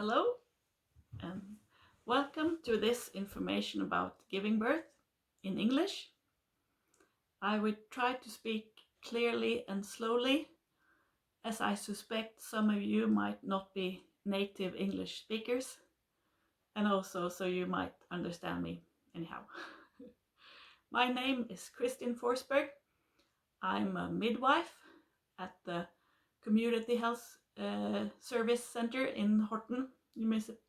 Hello and welcome to this information about giving birth in English. I will try to speak clearly and slowly, as I suspect some of you might not be native English speakers, and also so you might understand me anyhow. My name is Kristin Forsberg. I'm a midwife at the Community Health Service Center in Horten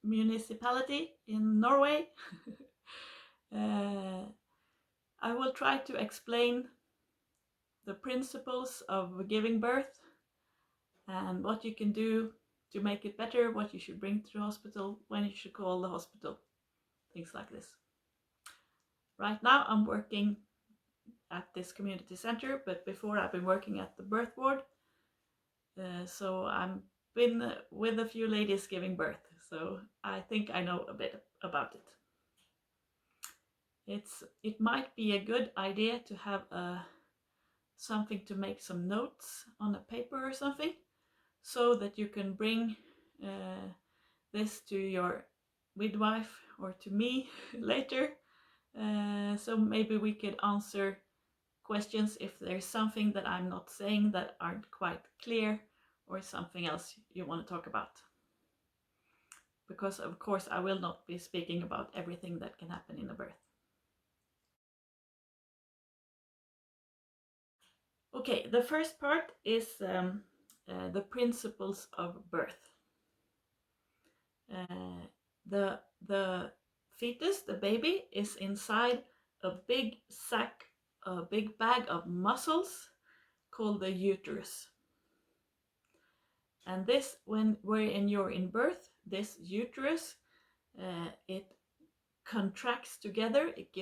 municipality in Norway. I will try to explain the principles of giving birth and what you can do to make it better, what you should bring to the hospital, when you should call the hospital, things like this. Right now I'm working at this community center, but before I've been working at the birth ward. So I've been with a few ladies giving birth, so I think I know a bit about it. It might be a good idea to have something to make some notes on a paper or something, so that you can bring this to your midwife or to me later. So maybe we could answer questions if there's something that I'm not saying that aren't quite clear, or something else you want to talk about. Because of course I will not be speaking about everything that can happen in a birth. Okay, the first part is the principles of birth. The fetus, the baby, is inside a big sac, a big bag of muscles called the uterus. And this, when you're in birth, this uterus, it contracts together. It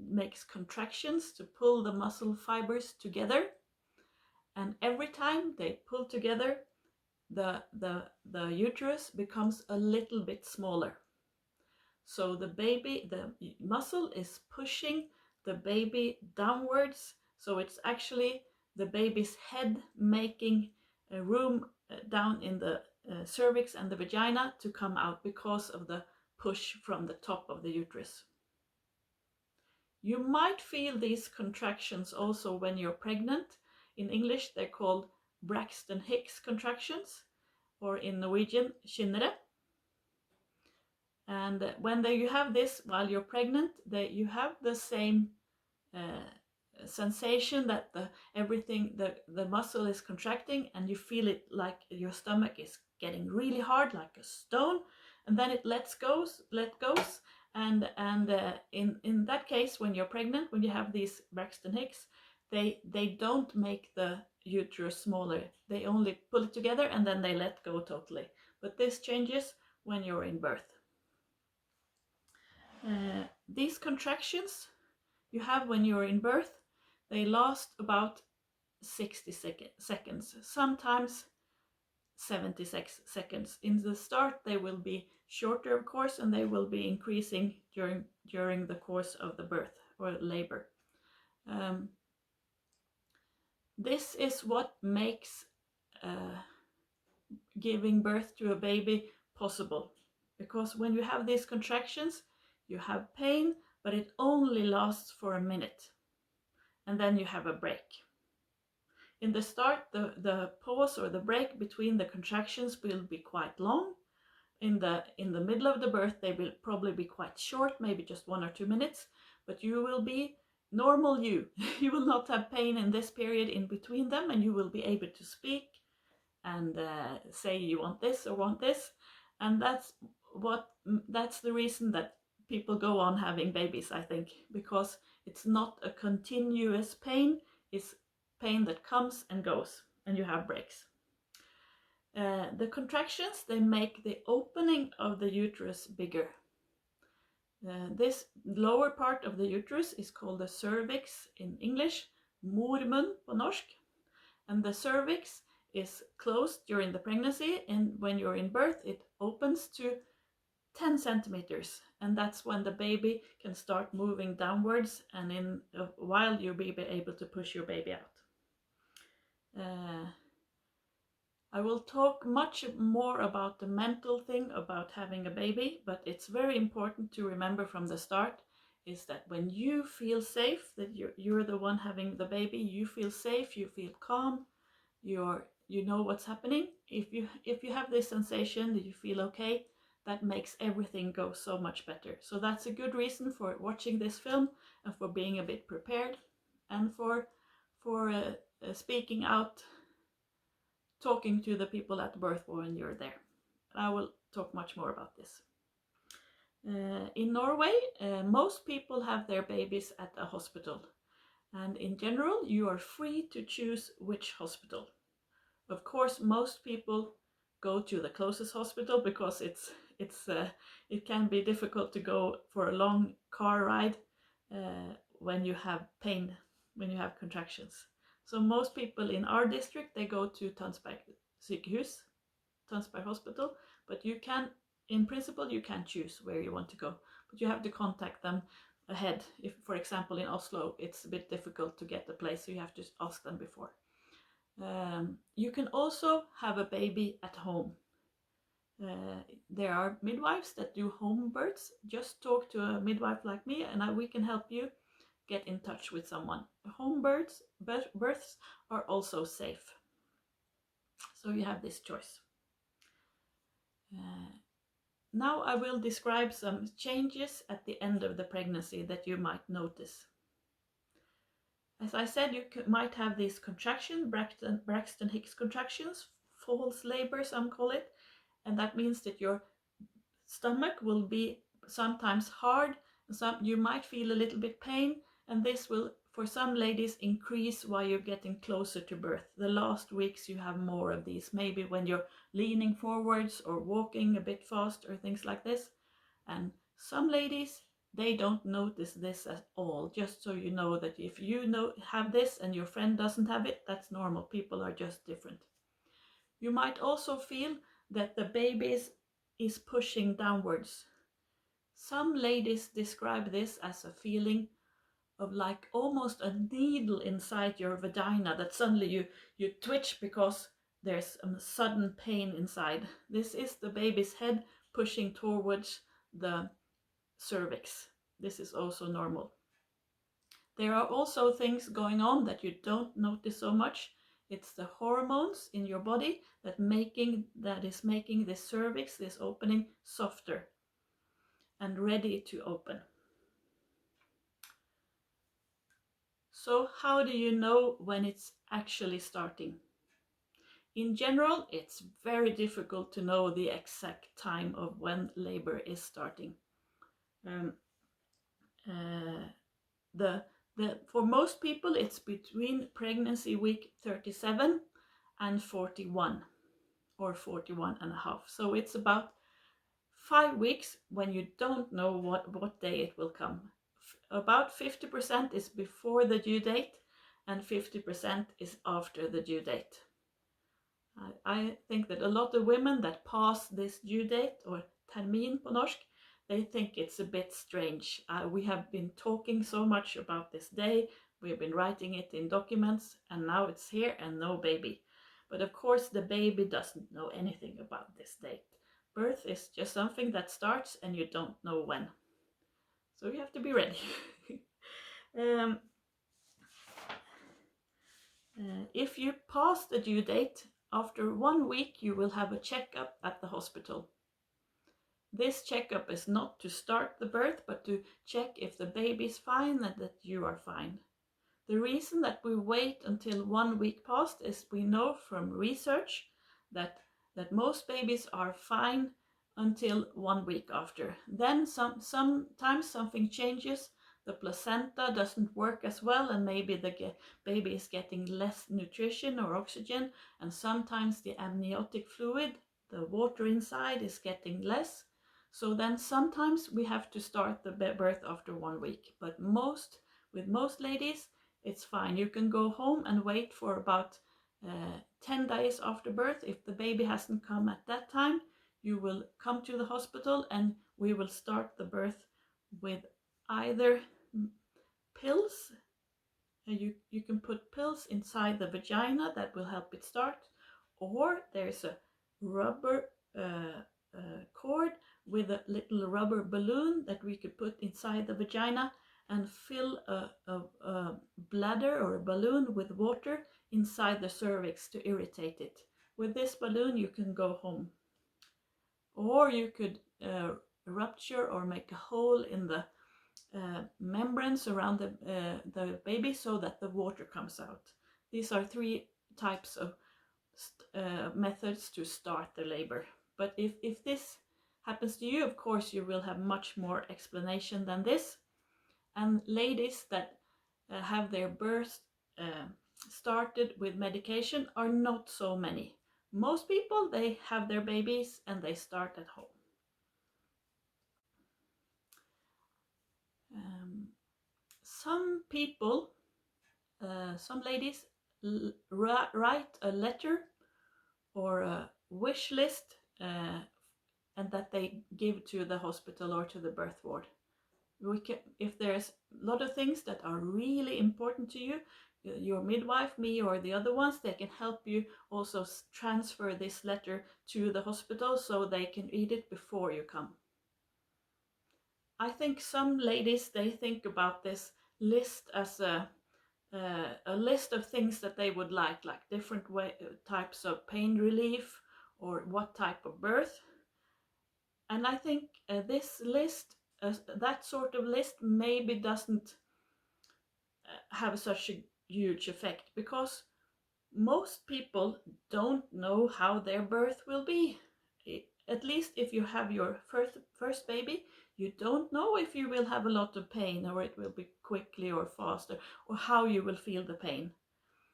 makes contractions to pull the muscle fibers together. And every time they pull together, the uterus becomes a little bit smaller. So the muscle is pushing the baby downwards. So it's actually the baby's head making a room down in the cervix and the vagina to come out because of the push from the top of the uterus. You might feel these contractions also when you're pregnant. In English, they're called Braxton Hicks contractions, or in Norwegian, kinnere. And when you have this while you're pregnant, you have the same sensation that the muscle is contracting, and you feel it like your stomach is getting really hard, like a stone, and then it let goes. And in that case, when you're pregnant, when you have these Braxton Hicks, they don't make the uterus smaller. They only pull it together and then they let go totally. But this changes when you're in birth. These contractions you have when you're in birth, they last about 60 seconds, sometimes 76 seconds. In the start they will be shorter, of course, and they will be increasing during the course of the birth or labor. This is what makes giving birth to a baby possible, because when you have these contractions, you have pain, but it only lasts for a minute, and then you have a break. In the start, the pause or the break between the contractions will be quite long. In the middle of the birth, they will probably be quite short, maybe just 1 or 2 minutes, but you will be normal you. You will not have pain in this period in between them, and you will be able to speak and say you want this or want this. And that's the reason that people go on having babies, I think, because it's not a continuous pain. It's pain that comes and goes, and you have breaks. The contractions, they make the opening of the uterus bigger. This lower part of the uterus is called the cervix in English, mormun på norsk, and the cervix is closed during the pregnancy, and when you're in birth it opens to 10 centimeters, and that's when the baby can start moving downwards, and in a while you'll be able to push your baby out. I will talk much more about the mental thing about having a baby, but it's very important to remember from the start is that when you feel safe, that you're the one having the baby, you feel safe, you feel calm, you know what's happening. If you have this sensation that you feel okay, that makes everything go so much better. So that's a good reason for watching this film and for being a bit prepared and for speaking out, talking to the people at birth when you're there. I will talk much more about this. In Norway, most people have their babies at a hospital, and in general you are free to choose which hospital. Of course, most people go to the closest hospital because it can be difficult to go for a long car ride when you have pain, when you have contractions. So most people in our district, they go to Tønsberg sykehus, Tønsberg Hospital, but you can, in principle, you can choose where you want to go, but you have to contact them ahead. If, for example, in Oslo, it's a bit difficult to get a place, so you have to ask them before. You can also have a baby at home. There are midwives that do home births. Just talk to a midwife like me and we can help you get in touch with someone. Home births are also safe. So you have this choice. Now I will describe some changes at the end of the pregnancy that you might notice. As I said, you might have these contractions, Braxton Hicks contractions, false labor, some call it, and that means that your stomach will be sometimes hard, you might feel a little bit pain, and this will, for some ladies, increase while you're getting closer to birth. The last weeks you have more of these, maybe when you're leaning forwards or walking a bit fast or things like this. And some ladies, they don't notice this at all. Just so you know that if you have this and your friend doesn't have it, that's normal. People are just different. You might also feel that the baby is pushing downwards. Some ladies describe this as a feeling of like almost a needle inside your vagina, that suddenly you twitch because there's a sudden pain inside. This is the baby's head pushing towards the cervix. This is also normal. There are also things going on that you don't notice so much. It's the hormones in your body that is making the cervix, this opening, softer and ready to open. So how do you know when it's actually starting? In general, it's very difficult to know the exact time of when labor is starting. For most people, it's between pregnancy week 37 and 41 or 41 and a half. So it's about 5 weeks when you don't know what day it will come. About 50% is before the due date and 50% is after the due date. I think that a lot of women that pass this due date, or termin på norsk, they think it's a bit strange. We have been talking so much about this day, we've been writing it in documents, and now it's here and no baby. But of course the baby doesn't know anything about this date. Birth is just something that starts and you don't know when. So you have to be ready. If you pass the due date, after 1 week you will have a checkup at the hospital. This checkup is not to start the birth, but to check if the baby is fine and that you are fine. The reason that we wait until 1 week passed is we know from research that most babies are fine until 1 week after. Then sometimes something changes. The placenta doesn't work as well, and maybe the baby is getting less nutrition or oxygen, and sometimes the amniotic fluid, the water inside, is getting less. So then sometimes we have to start the birth after 1 week. But with most ladies, it's fine. You can go home and wait for about 10 days after birth. If the baby hasn't come at that time, you will come to the hospital and we will start the birth with either pills. You can put pills inside the vagina that will help it start, Or there's a rubber cord with a little rubber balloon that we could put inside the vagina and fill a bladder or a balloon with water inside the cervix to irritate it. With this balloon you can go home. Or you could rupture or make a hole in the membranes around the baby so that the water comes out. These are 3 types of methods to start the labor. But if this happens to you, of course you will have much more explanation than this. And ladies that have their birth started with medication are not so many. Most people, they have their babies and they start at home. Some people, some ladies write a letter or a wish list and that they give to the hospital or to the birth ward. If there's a lot of things that are really important to you, your midwife, me, or the other ones, they can help you also transfer this letter to the hospital so they can read it before you come. I think some ladies, they think about this list as a list of things that they would like different types of pain relief or what type of birth. And I think this list, that sort of list, maybe doesn't have such a huge effect, because most people don't know how their birth will be. At least if you have your first baby, you don't know if you will have a lot of pain or it will be quickly or faster, or how you will feel the pain.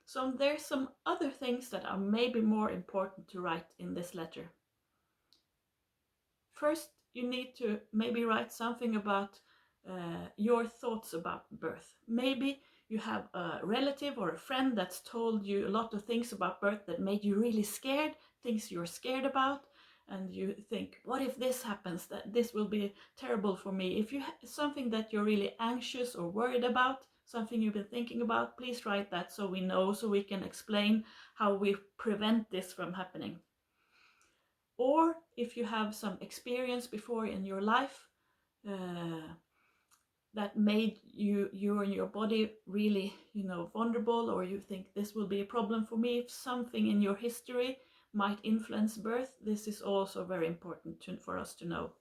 So there's some other things that are maybe more important to write in this letter. First, you need to maybe write something about your thoughts about birth. Maybe you have a relative or a friend that's told you a lot of things about birth that made you really scared, things you're scared about, and you think, what if this happens? That this will be terrible for me. If you have something that you're really anxious or worried about, something you've been thinking about, please write that so we know, so we can explain how we prevent this from happening. Or if you have some experience before in your life that made you and your body really, vulnerable, or you think this will be a problem for me, if something in your history might influence birth, this is also very important for us to know.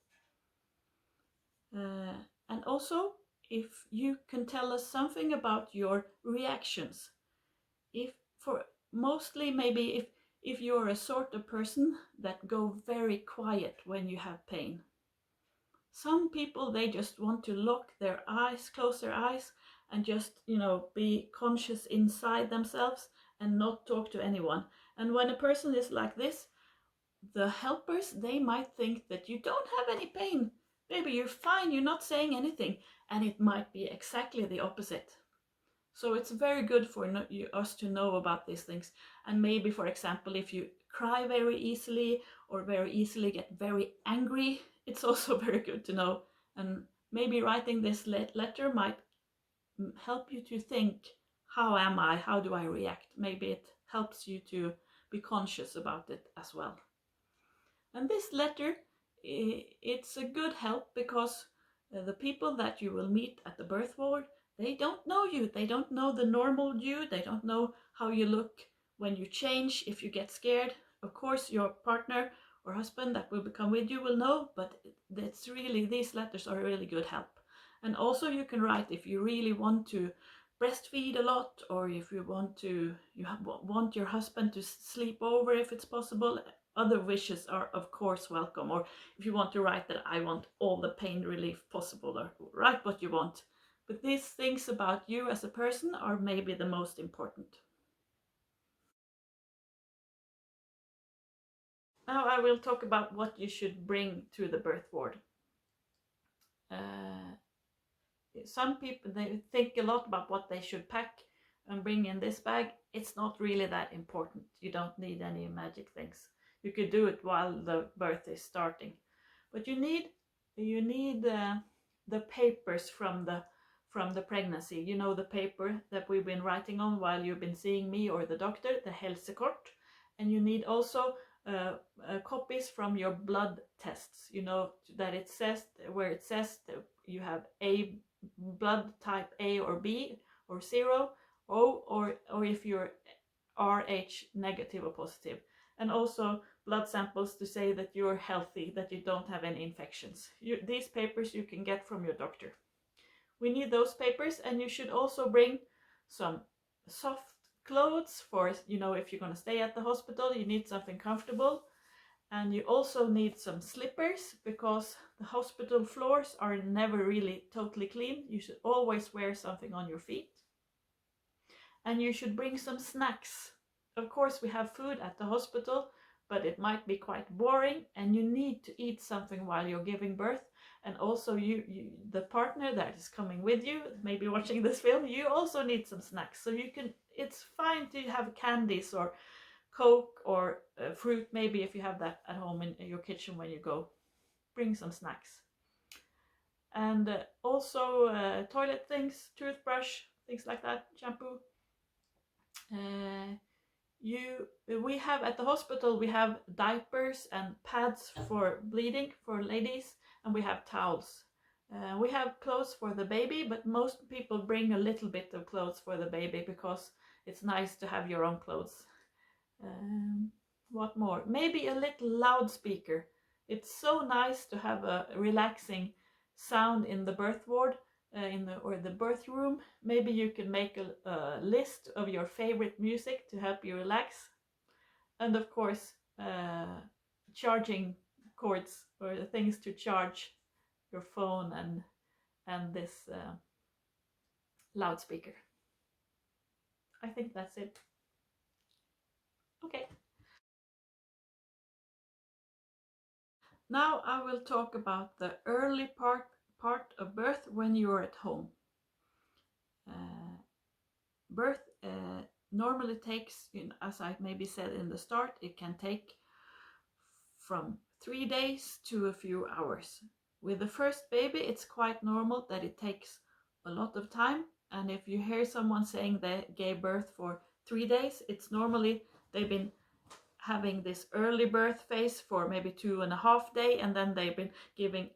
And also, if you can tell us something about your reactions. Maybe if you're a sort of person that go very quiet when you have pain. Some people, they just want to close their eyes and just, be conscious inside themselves and not talk to anyone. And when a person is like this, the helpers, they might think that you don't have any pain. Maybe you're fine, you're not saying anything. And it might be exactly the opposite. So it's very good for us to know about these things. And maybe, for example, if you cry very easily or very easily get very angry, it's also very good to know. And maybe writing this letter might help you to think, how am I? How do I react? Maybe it helps you to be conscious about it as well. And this letter, it's a good help, because the people that you will meet at the birth ward, they don't know you. They don't know the normal you. They don't know how you look when you change, if you get scared. Of course, your partner or husband that will become with you will know, but these letters are a really good help. And also you can write if you really want to breastfeed a lot, or if you want your husband to sleep over if it's possible. Other wishes are of course welcome, or if you want to write that I want all the pain relief possible, or write what you want. But these things about you as a person are maybe the most important. Now I will talk about what you should bring to the birth ward. Some people, they think a lot about what they should pack and bring in this bag. It's not really that important. You don't need any magic things. You could do it while the birth is starting. But you need the papers from the pregnancy. The paper that we've been writing on while you've been seeing me or the doctor, the hälsokort. And you need also copies from your blood tests. You know that it says where it says that you have A blood type A or B or 0, O, or if you're Rh negative or positive. And also blood samples to say that you're healthy, that you don't have any infections. These papers you can get from your doctor. We need those papers, and you should also bring some soft clothes for, you know, if you're going to stay at the hospital, you need something comfortable. And you also need some slippers, because the hospital floors are never really totally clean. You should always wear something on your feet. And you should bring some snacks. Of course, we have food at the hospital, but it might be quite boring, and you need to eat something while you're giving birth. And also the partner that is coming with you, maybe watching this film, you also need some snacks. So it's fine to have candies or Coke or fruit, maybe, if you have that at home in your kitchen when you go. Bring some snacks. And also toilet things, toothbrush, things like that, shampoo. We have at the hospital, we have diapers and pads for bleeding for ladies, and we have towels. We have clothes for the baby, but most people bring a little bit of clothes for the baby because it's nice to have your own clothes. What more? Maybe a little loudspeaker. It's so nice to have a relaxing sound in the birth ward, or the birth room. Maybe you can make a list of your favorite music to help you relax. And of course, charging cords or things to charge your phone and this loudspeaker. I think that's it. Okay. Now I will talk about the early part of birth when you're at home. Birth normally takes, as I maybe said in the start, it can take from 3 days to a few hours. With the first baby, it's quite normal that it takes a lot of time. And if you hear someone saying they gave birth for 3 days, it's normally they've been having this early birth phase for maybe 2.5 days, and then they've been giving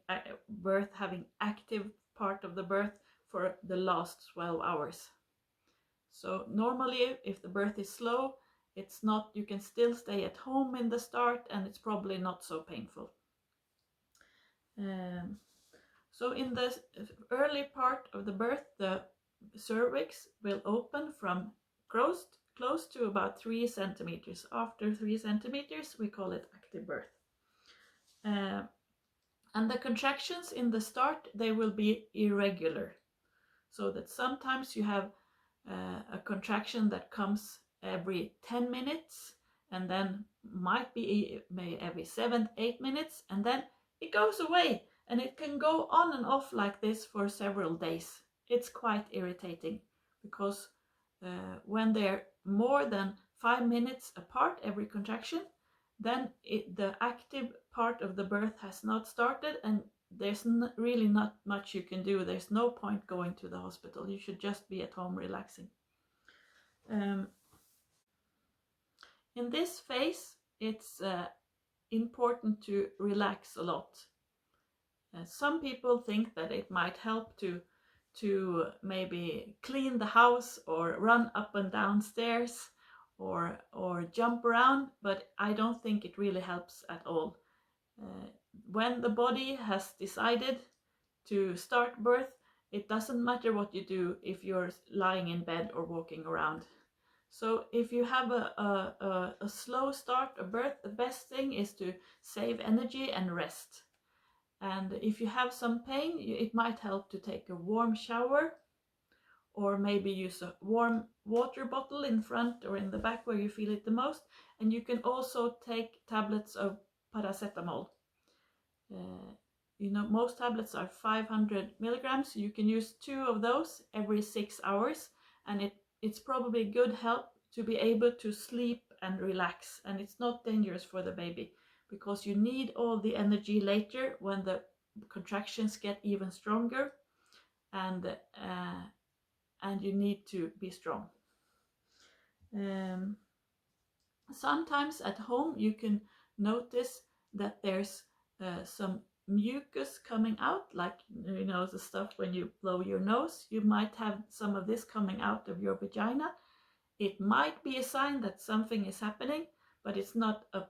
birth, having active part of the birth for the last 12 hours. So normally, if the birth is slow, it's not, you can still stay at home in the start, and it's probably not so painful. So in the early part of the birth, the cervix will open from close to about 3 centimeters. After 3 centimeters, we call it active birth. And the contractions in the start, they will be irregular. So that sometimes you have a contraction that comes every 10 minutes, and then might be every 7-8 minutes, and then it goes away, and it can go on and off like this for several days. It's quite irritating, because when they're more than 5 minutes apart every contraction, then the active part of the birth has not started, and there's really not much you can do. There's no point going to the hospital. You should just be at home relaxing. In this phase, it's important to relax a lot. Some people think that it might help to maybe clean the house or run up and down stairs or jump around, but I don't think it really helps at all. When the body has decided to start birth, it doesn't matter what you do if you're lying in bed or walking around. So if you have a slow start of birth, the best thing is to save energy and rest. And if you have some pain, it might help to take a warm shower, or maybe use a warm water bottle in front or in the back where you feel it the most. And you can also take tablets of paracetamol. Most tablets are 500 milligrams. So you can use 2 of those every 6 hours, and it's probably good help to be able to sleep and relax, and it's not dangerous for the baby, because you need all the energy later when the contractions get even stronger, and you need to be strong. Sometimes at home you can notice that there's some mucus coming out, like the stuff when you blow your nose. You might have some of this coming out of your vagina. It might be a sign that something is happening, but it's not a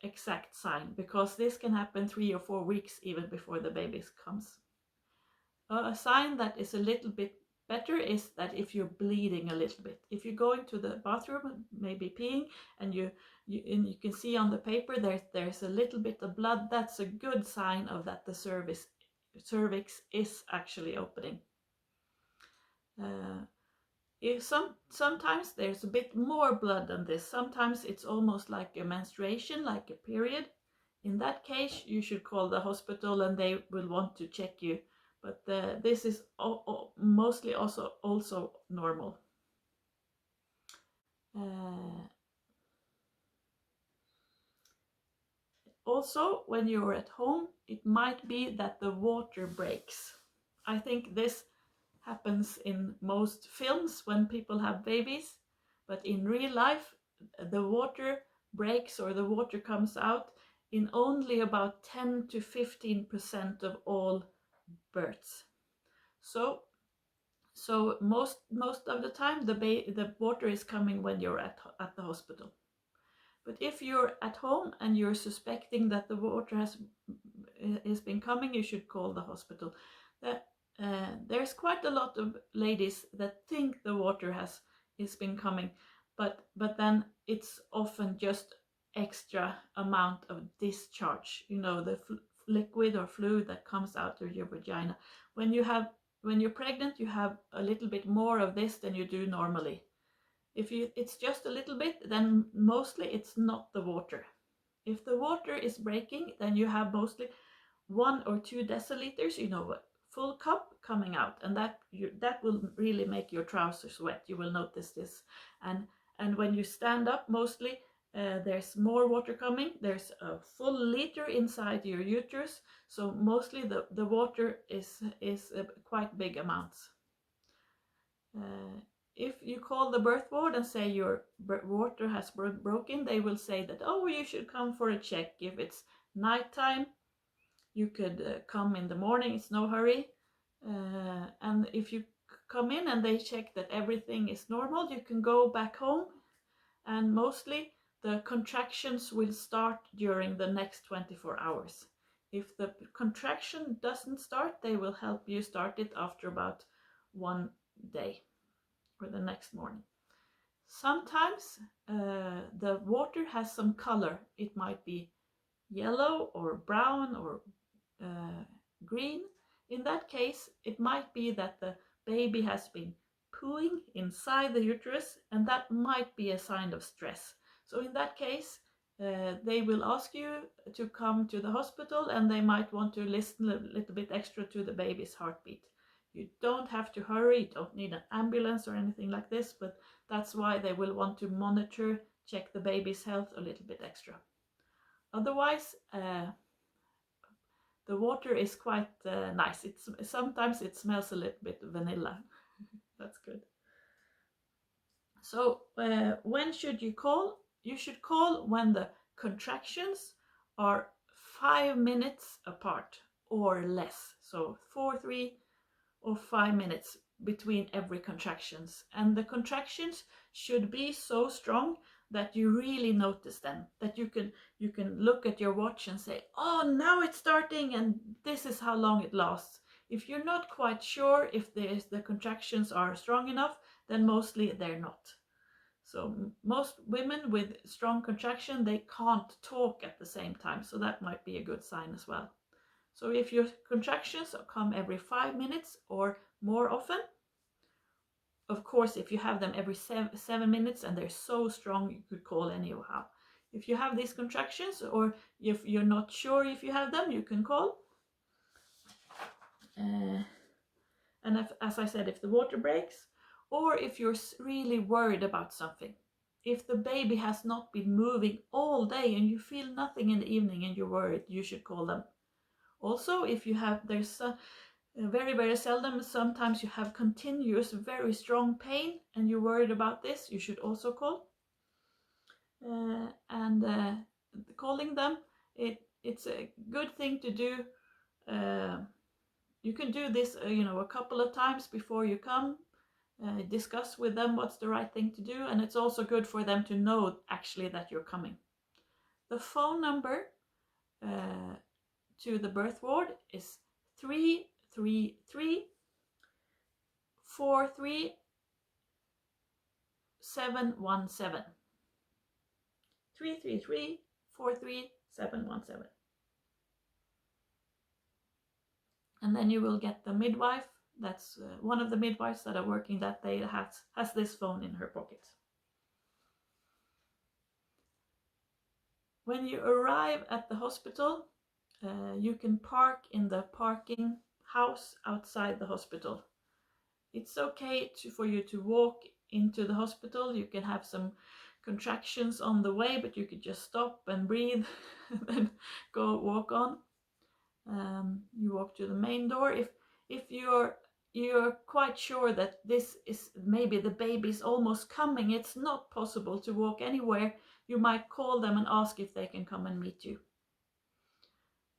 exact sign, because this can happen 3 or 4 weeks even before the baby comes. A sign that is a little bit better is that if you're bleeding a little bit, if you're going to the bathroom, maybe peeing, and you can see on the paper there's a little bit of blood, that's a good sign of that the cervix is actually opening. Sometimes there's a bit more blood than this. Sometimes it's almost like a menstruation, like a period. In that case, you should call the hospital and they will want to check you. But this is mostly also normal. Also, when you're at home, it might be that the water breaks. I think this happens in most films when people have babies, but in real life, the water breaks or the water comes out in only about 10 to 15% of all births. So most of the time the water is coming when you're at the hospital. But if you're at home and you're suspecting that the water has been coming, you should call the hospital. There's quite a lot of ladies that think the water has been coming, but then it's often just extra amount of discharge, the liquid or fluid that comes out of your vagina. When you're pregnant, you have a little bit more of this than you do normally. If it's just a little bit, then mostly it's not the water. If the water is breaking, then you have mostly 1 or 2 deciliters, full cup coming out, and that will really make your trousers wet. You will notice this, and when you stand up, mostly there's more water coming. There's a full liter inside your uterus, so mostly the water is quite big amounts. If you call the birth ward and say your water has broken, they will say that, oh, you should come for a check. If it's nighttime, you could come in the morning, it's no hurry. And if you come in and they check that everything is normal, you can go back home, and mostly the contractions will start during the next 24 hours. If the contraction doesn't start, they will help you start it after about 1 day or the next morning. Sometimes the water has some color. It might be yellow or brown or green. In that case, it might be that the baby has been pooing inside the uterus, and that might be a sign of stress. So in that case, they will ask you to come to the hospital, and they might want to listen a little bit extra to the baby's heartbeat. You don't have to hurry, you don't need an ambulance or anything like this, but that's why they will want to monitor, check the baby's health a little bit extra. Otherwise, the water is quite nice. Sometimes it smells a little bit vanilla. That's good. So when should you call? You should call when the contractions are 5 minutes apart or less. So 4, 3 or 5 minutes between every contractions. And the contractions should be so strong that you really notice them, that you can look at your watch and say, oh, now it's starting and this is how long it lasts. If you're not quite sure if the contractions are strong enough, then mostly they're not. So most women with strong contraction, they can't talk at the same time, so that might be a good sign as well. So if your contractions come every 5 minutes or more often, of course, if you have them every 7 minutes and they're so strong, you could call anyhow. If you have these contractions, or if you're not sure if you have them, you can call. And as I said, if the water breaks, or if you're really worried about something, if the baby has not been moving all day and you feel nothing in the evening and you're worried, you should call them. Also, if you have, there's very, very seldom, sometimes you have continuous, very strong pain and you're worried about this, you should also call. and calling them, it's a good thing to do. You can do this, a couple of times before you come. Discuss with them what's the right thing to do, and it's also good for them to know actually that you're coming. The phone number to the birth ward is 333 43717. 333 43717. And then you will get the midwife. That's one of the midwives that are working that day has this phone in her pocket. When you arrive at the hospital, you can park in the parking house outside the hospital. It's okay for you to walk into the hospital. You can have some contractions on the way, but you could just stop and breathe and then go walk on. You walk to the main door. If you're quite sure that this is maybe the baby's almost coming, it's not possible to walk anywhere, you might call them and ask if they can come and meet you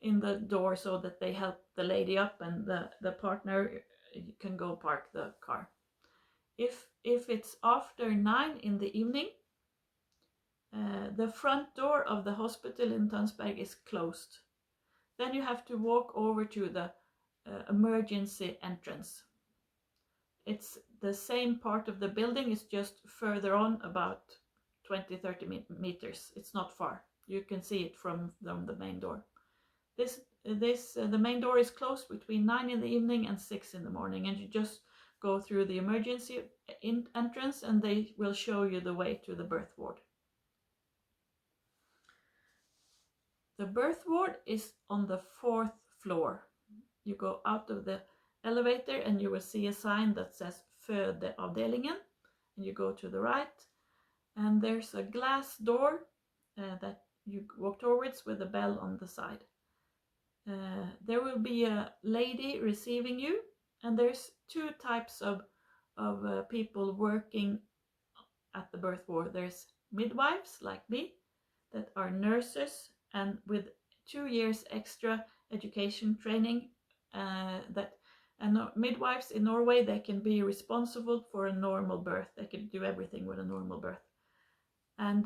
in the door so that they help the lady up and the partner can go park the car. If it's after 9 in the evening, the front door of the hospital in Tønsberg is closed. Then you have to walk over to the emergency entrance. It's the same part of the building, it's just further on, about 20-30 meters. It's not far. You can see it from the main door. The main door is closed between 9 in the evening and 6 in the morning, and you just go through the emergency entrance and they will show you the way to the birth ward. The birth ward is on the 4th floor. You go out of the elevator and you will see a sign that says Fødeavdelingen, and you go to the right, and there's a glass door that you walk towards with a bell on the side. There will be a lady receiving you, and there's 2 types of people working at the birth ward. There's midwives like me that are nurses and with 2 years extra education training. Midwives in Norway, they can be responsible for a normal birth. They can do everything with a normal birth. And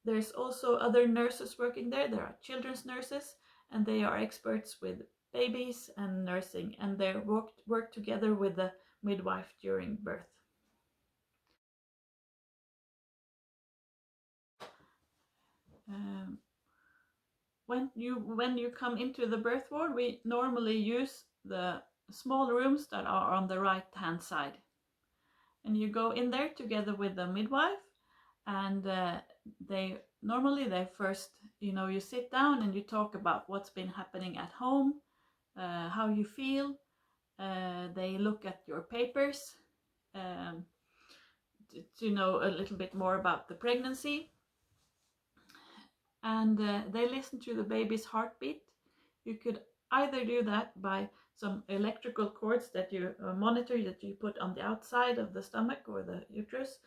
there's also other nurses working there. There are children's nurses, and they are experts with babies and nursing, and they work together with the midwife during birth. When you come into the birth ward, we normally use the small rooms that are on the right hand side, and you go in there together with the midwife, and they first, you sit down and you talk about what's been happening at home, how you feel. They look at your papers to know a little bit more about the pregnancy, and they listen to the baby's heartbeat. You could either do that by some electrical cords that you monitor, that you put on the outside of the stomach or the uterus,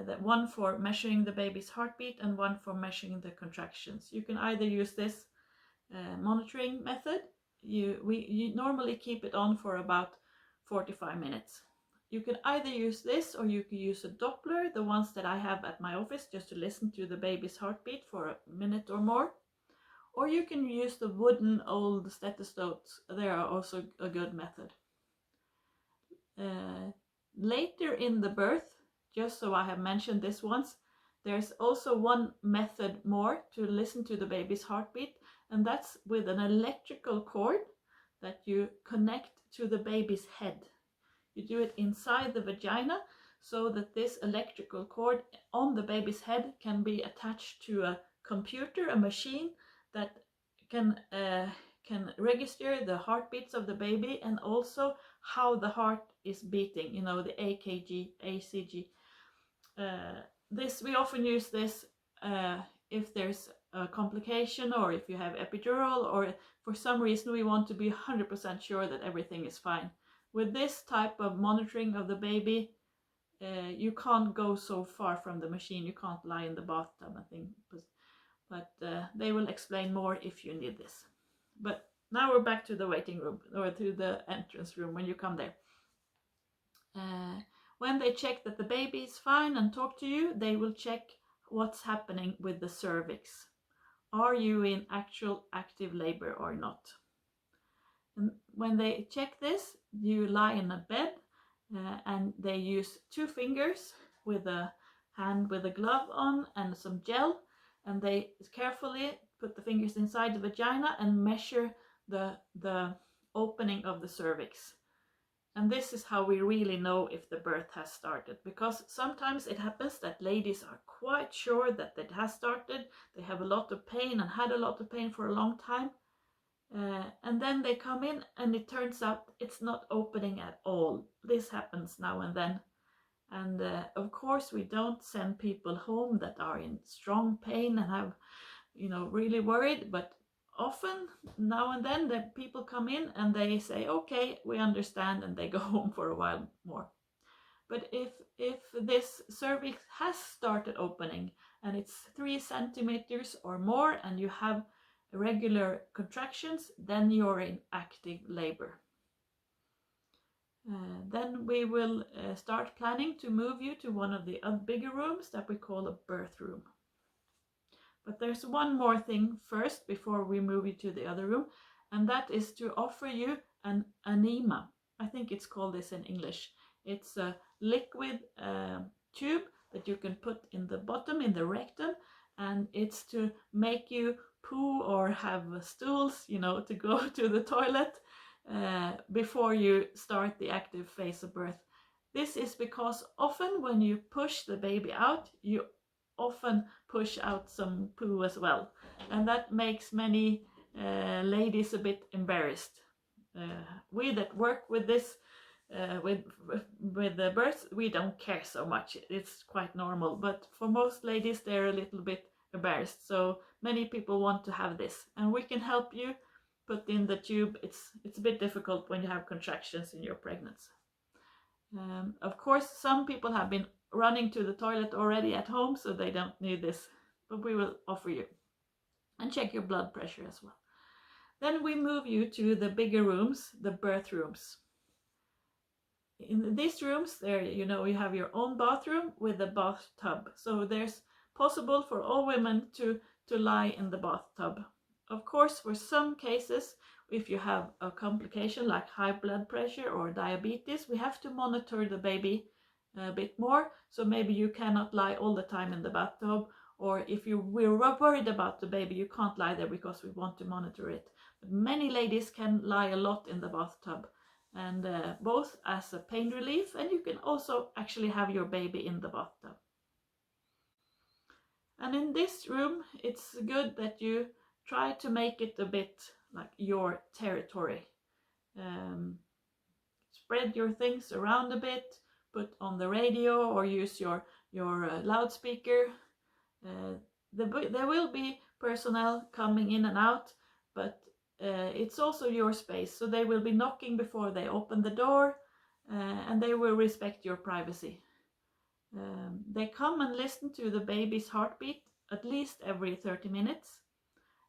that one for measuring the baby's heartbeat and one for measuring the contractions. You can either use this monitoring method. You normally keep it on for about 45 minutes. You can either use this, or you can use a Doppler, the ones that I have at my office, just to listen to the baby's heartbeat for a minute or more. Or you can use the wooden old stethoscopes. They are also a good method. Later in the birth, just so I have mentioned this once, there's also one method more to listen to the baby's heartbeat, and that's with an electrical cord that you connect to the baby's head. You do it inside the vagina, so that this electrical cord on the baby's head can be attached to a computer, a machine that can register the heartbeats of the baby, and also how the heart is beating, the AKG, ACG. We often use this if there's a complication, or if you have epidural, or for some reason we want to be 100% sure that everything is fine. With this type of monitoring of the baby, you can't go so far from the machine. You can't lie in the bathtub, I think. But they will explain more if you need this. But now we're back to the waiting room, or to the entrance room when you come there. When they check that the baby is fine and talk to you, they will check what's happening with the cervix. Are you in actual active labor or not? And when they check this, you lie in a bed and they use 2 fingers with a hand with a glove on and some gel, and they carefully put the fingers inside the vagina and measure the opening of the cervix. And this is how we really know if the birth has started, because sometimes it happens that ladies are quite sure that it has started. They have a lot of pain and had a lot of pain for a long time. And then they come in and it turns out it's not opening at all. This happens now and then. And of course we don't send people home that are in strong pain and have, really worried, but often now and then the people come in and they say, okay, we understand, and they go home for a while more. But if this cervix has started opening and it's 3 centimeters or more and you have regular contractions, then you're in active labor. Then we will start planning to move you to one of the bigger rooms that we call a birth room. But there's one more thing first before we move you to the other room, and that is to offer you an enema. I think it's called this in English. It's a liquid tube that you can put in the bottom, in the rectum, and it's to make you poo or have stools, to go to the toilet before you start the active phase of birth. This is because often when you push the baby out, you often push out some poo as well, and that makes many ladies a bit embarrassed. We that work with this with the births, we don't care so much. It's quite normal, but for most ladies they're a little bit embarrassed, so many people want to have this, and we can help you put in the tube. It's a bit difficult when you have contractions in your pregnancy. Of course, some people have been running to the toilet already at home, so they don't need this, but we will offer you, and check your blood pressure as well. Then we move you to the bigger rooms, the birth rooms. In these rooms, there you have your own bathroom with a bathtub, so there's possible for all women to lie in the bathtub. Of course, for some cases, if you have a complication like high blood pressure or diabetes, we have to monitor the baby a bit more, so maybe you cannot lie all the time in the bathtub, or if we're worried about the baby, you can't lie there because we want to monitor it. But many ladies can lie a lot in the bathtub, and both as a pain relief, and you can also actually have your baby in the bathtub. And in this room, it's good that you try to make it a bit like your territory. Spread your things around a bit, put on the radio or use your loudspeaker. There will be personnel coming in and out, but it's also your space, so they will be knocking before they open the door, and they will respect your privacy. They come and listen to the baby's heartbeat at least every 30 minutes.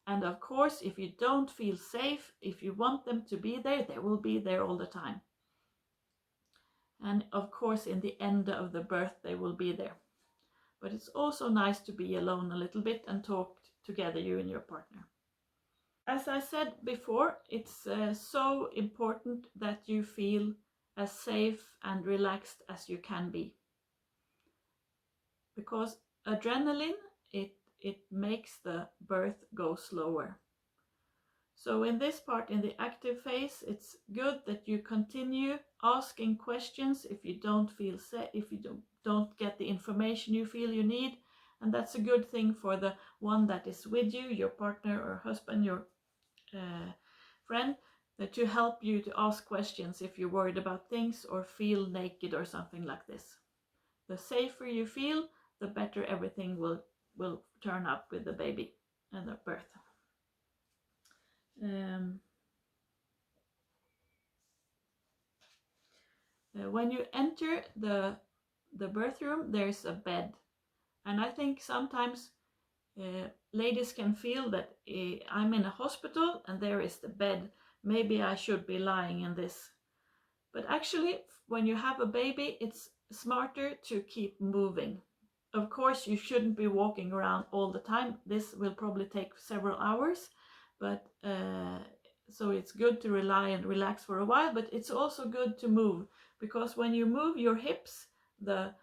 And of course, if you don't feel safe, if you want them to be there, they will be there all the time. And of course, in the end of the birth, they will be there. But it's also nice to be alone a little bit and talk together, you and your partner. As I said before, it's so important that you feel as safe and relaxed as you can be. Because adrenaline, it makes the birth go slower. So in this part, in the active phase, it's good that you continue asking questions if you don't feel safe, if you don't get the information you feel you need. And that's a good thing for the one that is with you, your partner or husband, your friend, to help you to ask questions if you're worried about things or feel naked or something like this. The safer you feel, the better everything will turn up with the baby and the birth. When you enter the the birth room, there's a bed. And I think sometimes ladies can feel that I'm in a hospital and there is the bed. Maybe I should be lying in this. But actually, when you have a baby, it's smarter to keep moving. Of course, you shouldn't be walking around all the time. This will probably take several hours, but so it's good to rely and relax for a while, but it's also good to move, because when you move your hips, the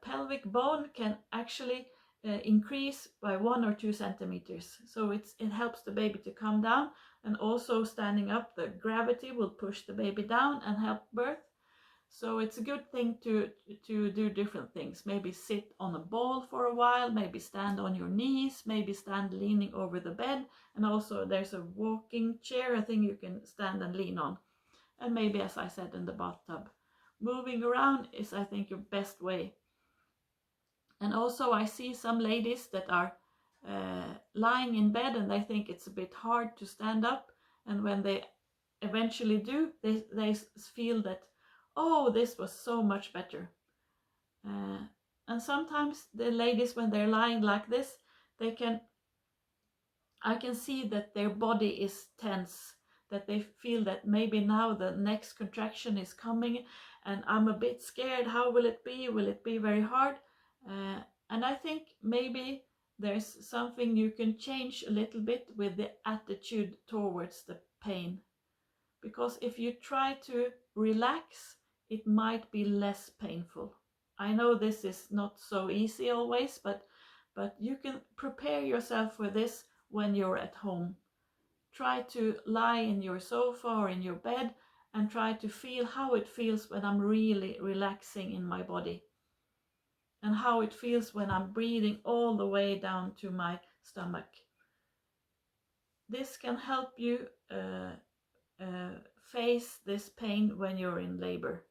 pelvic bone can actually increase by 1 or 2 centimeters. So it helps the baby to come down, and also standing up, the gravity will push the baby down and help birth. So it's a good thing to do different things. Maybe sit on a ball for a while, maybe stand on your knees, maybe stand leaning over the bed. And also there's a walking chair, a thing you can stand and lean on. And maybe, as I said, in the bathtub. Moving around is, I think, your best way. And also I see some ladies that are lying in bed and they think it's a bit hard to stand up. And when they eventually do, they feel that, oh, this was so much better. And sometimes the ladies, when they're lying like this, I can see that their body is tense, that they feel that maybe now the next contraction is coming and I'm a bit scared. How will it be? Will it be very hard? And I think maybe there's something you can change a little bit with the attitude towards the pain. Because if you try to relax, it might be less painful. I know this is not so easy always, but you can prepare yourself for this when you're at home. Try to lie in your sofa or in your bed and try to feel how it feels when I'm really relaxing in my body. And how it feels when I'm breathing all the way down to my stomach. This can help you face this pain when you're in labor.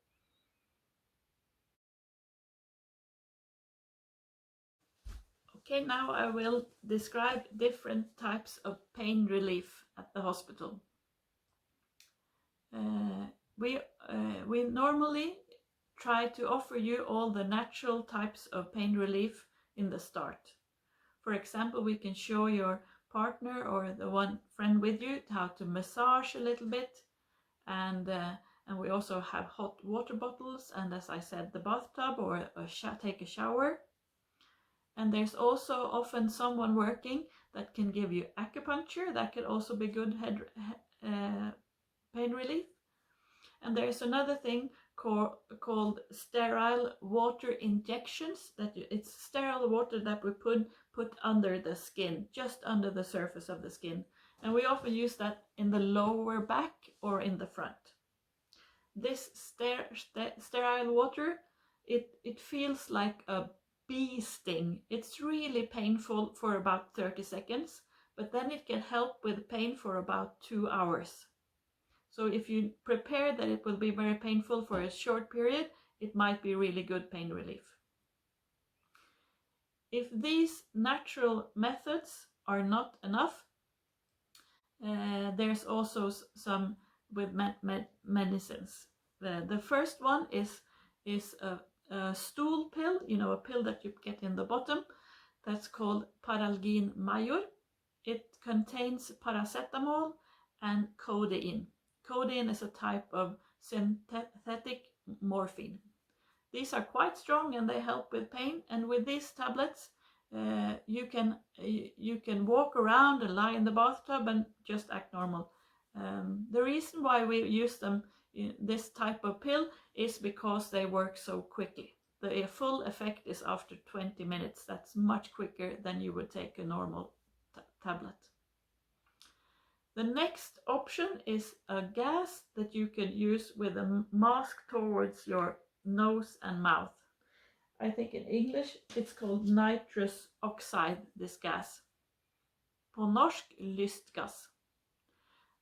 Okay, now I will describe different types of pain relief at the hospital. We normally try to offer you all the natural types of pain relief in the start. For example, we can show your partner or the one friend with you how to massage a little bit, and we also have hot water bottles, and as I said, the bathtub, or take a shower. And there's also often someone working that can give you acupuncture. That could also be good pain relief. And there's another thing called sterile water injections. It's sterile water that we put under the skin, just under the surface of the skin. And we often use that in the lower back or in the front. This sterile water, it feels like a bee sting. It's really painful for about 30 seconds, but then it can help with pain for about 2 hours. So if you prepare that it will be very painful for a short period, it might be really good pain relief. If these natural methods are not enough, there's also some with medicines. The first one is a stool pill, a pill that you get in the bottom. That's called Paralgin Major. It contains paracetamol and codeine. Codeine is a type of synthetic morphine. These are quite strong and they help with pain. And with these tablets, you can walk around and lie in the bathtub and just act normal. The reason why we use them, this type of pill, is because they work so quickly. The full effect is after 20 minutes. That's much quicker than you would take a normal tablet. The next option is a gas that you can use with a mask towards your nose and mouth. I think in English it's called nitrous oxide, this gas. På norsk, lystgas.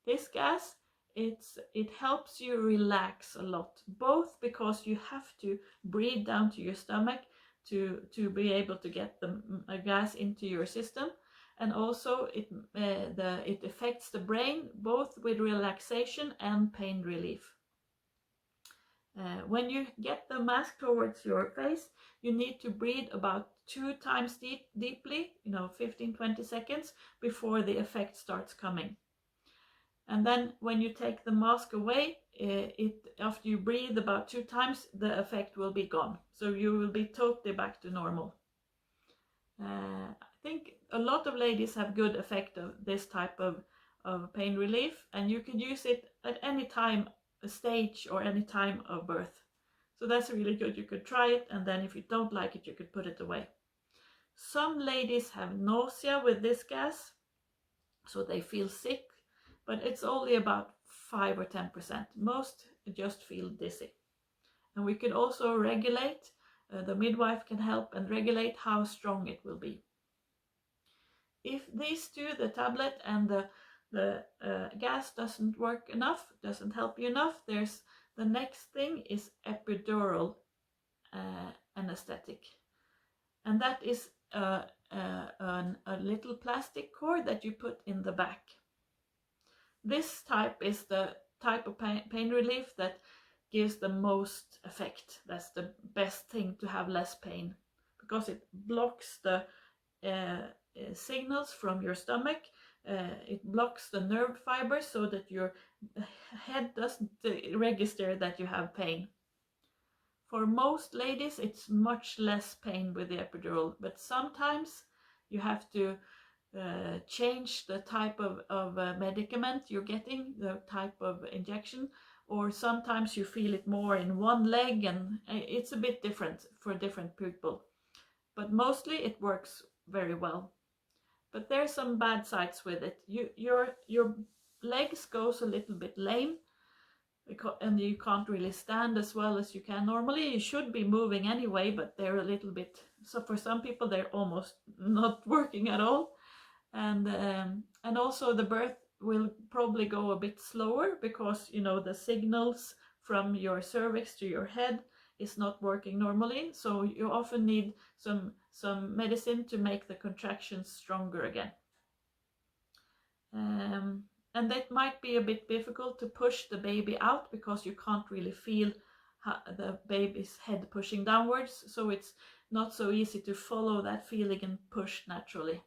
This gas, it helps you relax a lot, both because you have to breathe down to your stomach to be able to get the gas into your system. And also it affects the brain both with relaxation and pain relief. When you get the mask towards your face, you need to breathe about 2 times deeply, 15-20 seconds before the effect starts coming. And then when you take the mask away, after you breathe about 2 times, the effect will be gone. So you will be totally back to normal. I think a lot of ladies have good effect of this type of pain relief, and you can use it at any time, a stage or any time of birth. So that's really good. You could try it, and then if you don't like it, you could put it away. Some ladies have nausea with this gas, so they feel sick, but it's only about 5 or 10%. Most just feel dizzy. And we can also regulate, the midwife can help and regulate how strong it will be. If these two, the tablet and the gas, doesn't work enough, doesn't help you enough, there's the next thing is epidural anesthetic. And that is a little plastic cord that you put in the back. This type is the type of pain relief that gives the most effect. That's the best thing, to have less pain, because it blocks the signals from your stomach. It blocks the nerve fibers so that your head doesn't register that you have pain. For most ladies, it's much less pain with the epidural, but sometimes you have to change the type of medicament you're getting, the type of injection, or sometimes you feel it more in one leg, and it's a bit different for different people. But mostly it works very well. But there's some bad sides with it. Your legs goes a little bit lame, and you can't really stand as well as you can normally. You should be moving anyway, but they're a little bit, so for some people they're almost not working at all. And also the birth will probably go a bit slower, because the signals from your cervix to your head is not working normally, so you often need some medicine to make the contractions stronger again. And that might be a bit difficult to push the baby out, because you can't really feel the baby's head pushing downwards, so it's not so easy to follow that feeling and push naturally.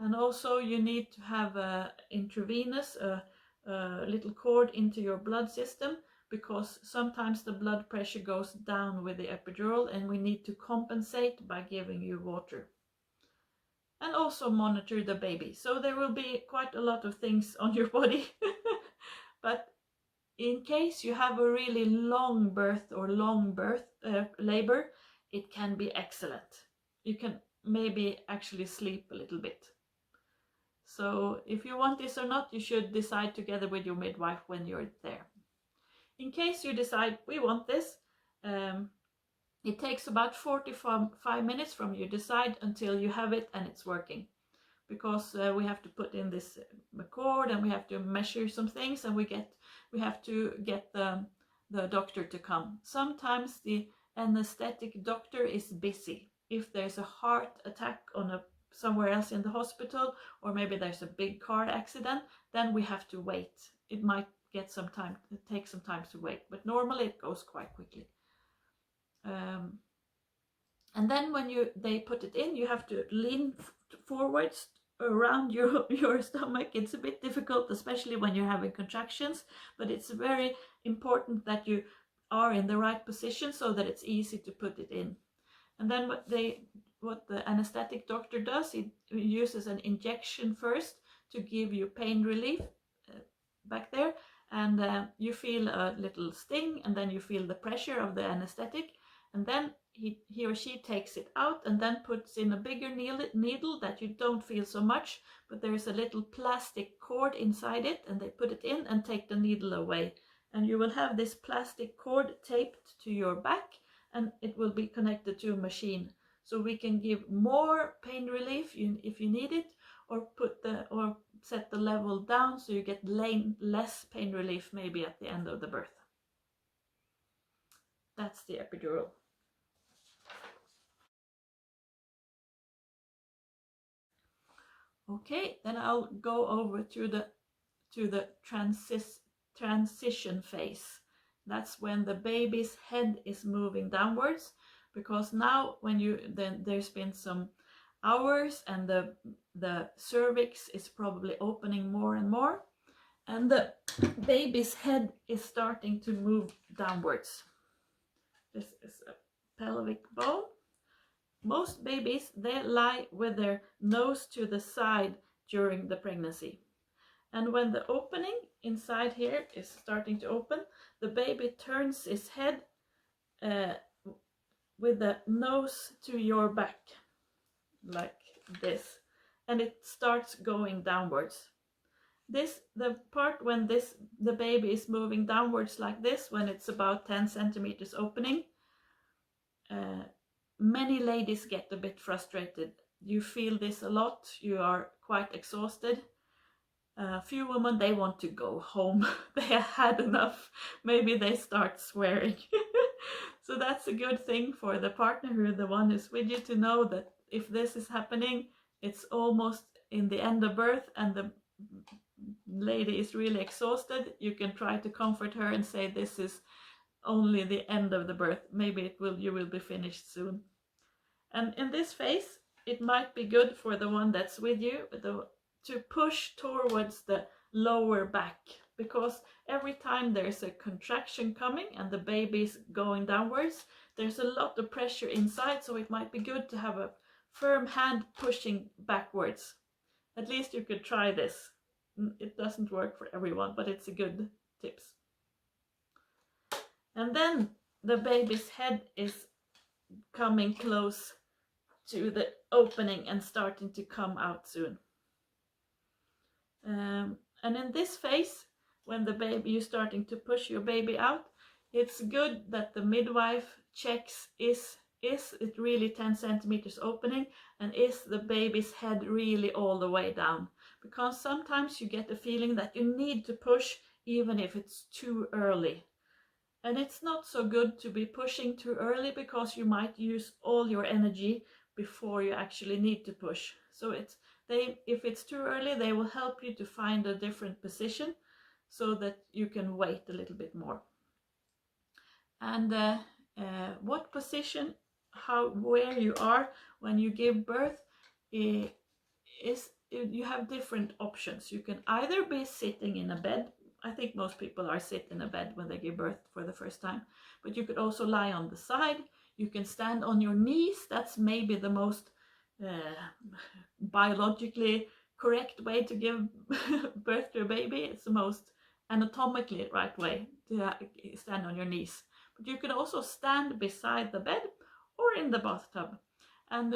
And also you need to have a intravenous, a little cord into your blood system, because sometimes the blood pressure goes down with the epidural, and we need to compensate by giving you water. And also monitor the baby. So there will be quite a lot of things on your body. But in case you have a really long birth or labor, it can be excellent. You can maybe actually sleep a little bit. So if you want this or not, you should decide together with your midwife when you're there. In case you decide we want this, it takes about 45 minutes from you decide until you have it and it's working. Because we have to put in this cord, and we have to measure some things, and we have to get the doctor to come. Sometimes the anesthetic doctor is busy. If there's a heart attack somewhere else in the hospital, or maybe there's a big car accident, then we have to wait. It might take some time to wait, but normally it goes quite quickly. And then when they put it in, you have to lean forwards around your stomach. It's a bit difficult, especially when you're having contractions, but it's very important that you are in the right position so that it's easy to put it in. And then what the anesthetic doctor does, he uses an injection first to give you pain relief back there, and you feel a little sting, and then you feel the pressure of the anesthetic, and then he or she takes it out and then puts in a bigger needle that you don't feel so much, but there's a little plastic cord inside it, and they put it in and take the needle away, and you will have this plastic cord taped to your back, and it will be connected to a machine. So we can give more pain relief if you need it, or set the level down so you get less pain relief maybe at the end of the birth. That's the epidural. Okay, then I'll go over to the transition phase. That's when the baby's head is moving downwards, because now when there's been some hours and the cervix is probably opening more and more, and the baby's head is starting to move downwards. This is a pelvic bone. Most babies, they lie with their nose to the side during the pregnancy. And when the opening inside here is starting to open, the baby turns its head with the nose to your back, like this. And it starts going downwards. The part when the baby is moving downwards like this, when it's about 10 centimeters opening, many ladies get a bit frustrated. You feel this a lot, you are quite exhausted. A few women, they want to go home. They have had enough. Maybe they start swearing. So that's a good thing for the partner, who the one who's with you, to know that if this is happening, it's almost in the end of birth and the lady is really exhausted. You can try to comfort her and say this is only the end of the birth. Maybe you will be finished soon. And in this phase, it might be good for the one that's with you to push towards the lower back, because every time there's a contraction coming and the baby's going downwards, there's a lot of pressure inside, so it might be good to have a firm hand pushing backwards. At least you could try this. It doesn't work for everyone, but it's a good tips. And then the baby's head is coming close to the opening and starting to come out soon. And in this phase, when you're starting to push your baby out, it's good that the midwife checks is it really 10 centimeters opening, and is the baby's head really all the way down? Because sometimes you get the feeling that you need to push even if it's too early. And it's not so good to be pushing too early, because you might use all your energy before you actually need to push. So if it's too early, they will help you to find a different position so that you can wait a little bit more. And what position, where you are when you give birth, is you have different options. You can either be sitting in a bed. I think most people are sitting in a bed when they give birth for the first time, but you could also lie on the side. You can stand on your knees. That's maybe the most biologically correct way to give birth to a baby. It's the most anatomically right way to stand on your knees. But you can also stand beside the bed or in the bathtub. And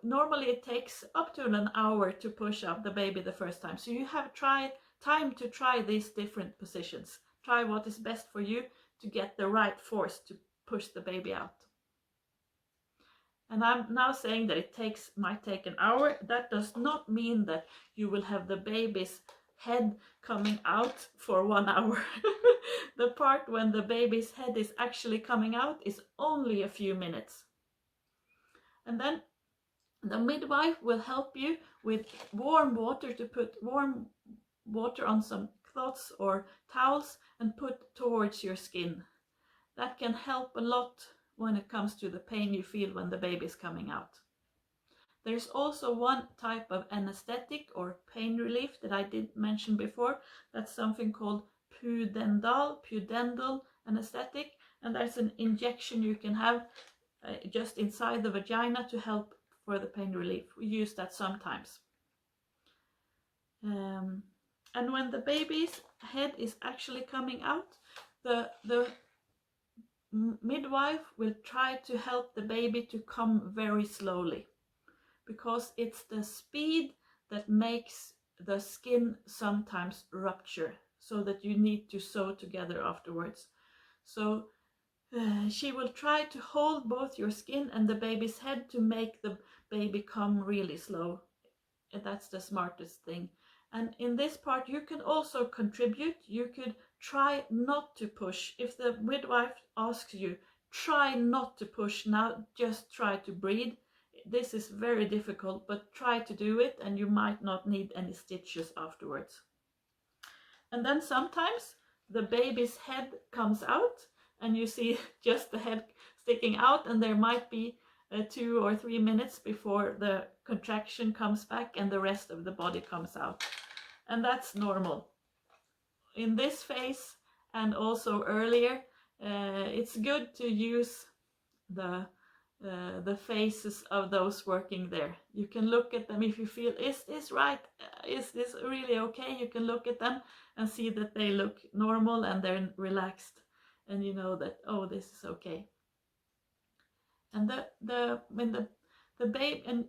normally it takes up to an hour to push up the baby the first time. So you have time to try these different positions. Try what is best for you to get the right force to push the baby out. And I'm now saying that it might take an hour. That does not mean that you will have the baby's head coming out for 1 hour. The part when the baby's head is actually coming out is only a few minutes. And then the midwife will help you with warm water, to put warm water on some cloths or towels and put towards your skin. That can help a lot when it comes to the pain you feel when the baby is coming out. There's also one type of anesthetic or pain relief that I did mention before. That's something called pudendal anesthetic, and there's an injection you can have just inside the vagina to help for the pain relief. We use that sometimes. And when the baby's head is actually coming out, the midwife will try to help the baby to come very slowly, because it's the speed that makes the skin sometimes rupture, so that you need to sew together afterwards. So she will try to hold both your skin and the baby's head to make the baby come really slow. And that's the smartest thing. And in this part you can also contribute. You could try not to push. If the midwife asks you, try not to push now, just try to breathe. This is very difficult, but try to do it, and you might not need any stitches afterwards. And then sometimes the baby's head comes out and you see just the head sticking out, and there might be 2 or 3 minutes before the contraction comes back and the rest of the body comes out. And that's normal. In this phase and also earlier, it's good to use the faces of those working there. You can look at them if you feel, is this right? Is this really okay? You can look at them and see that they look normal and they're relaxed, and you know that, oh, this is okay. And the baby and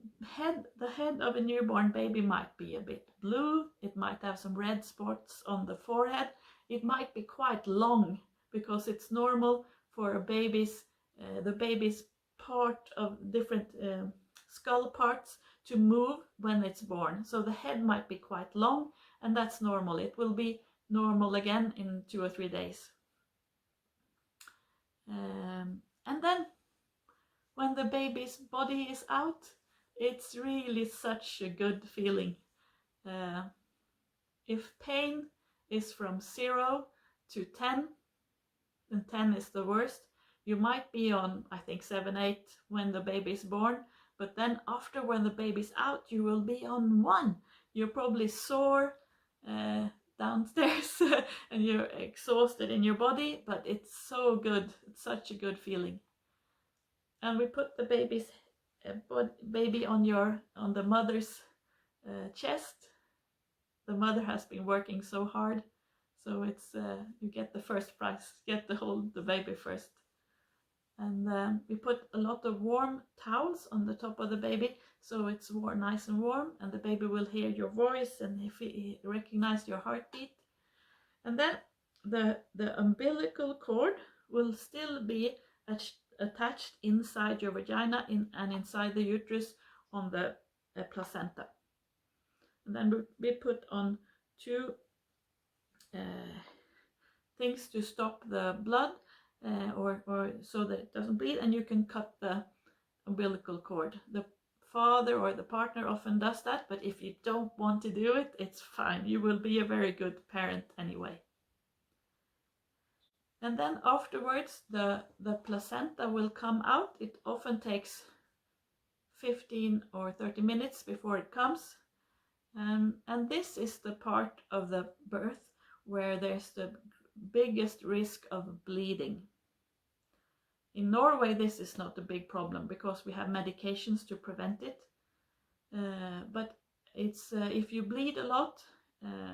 the head of a newborn baby might be a bit blue. It might have some red spots on the forehead. It might be quite long, because it's normal for a baby's the baby's part of different skull parts to move when it's born. So the head might be quite long, and that's normal. It will be normal again in 2 or 3 days. And then when the baby's body is out, it's really such a good feeling. If pain is from 0 to 10, and 10 is the worst, you might be on, I think, 7, 8 when the baby's born, but then after, when the baby's out, you will be on 1. You're probably sore downstairs and you're exhausted in your body, but it's so good. It's such a good feeling. And we put the baby on the mother's chest. The mother has been working so hard, so it's you get the first prize. Get to hold the baby first. And we put a lot of warm towels on the top of the baby, so it's nice and warm, and the baby will hear your voice and he recognize your heartbeat. And then the umbilical cord will still be attached inside your vagina and inside the uterus on the placenta. And then we put on 2 things to stop the blood, or so that it doesn't bleed, and you can cut the umbilical cord. The father or the partner often does that, but if you don't want to do it, it's fine. You will be a very good parent anyway. And then afterwards, the placenta will come out. It often takes 15 or 30 minutes before it comes. And this is the part of the birth where there's the biggest risk of bleeding. In Norway, this is not a big problem because we have medications to prevent it. But it's if you bleed a lot,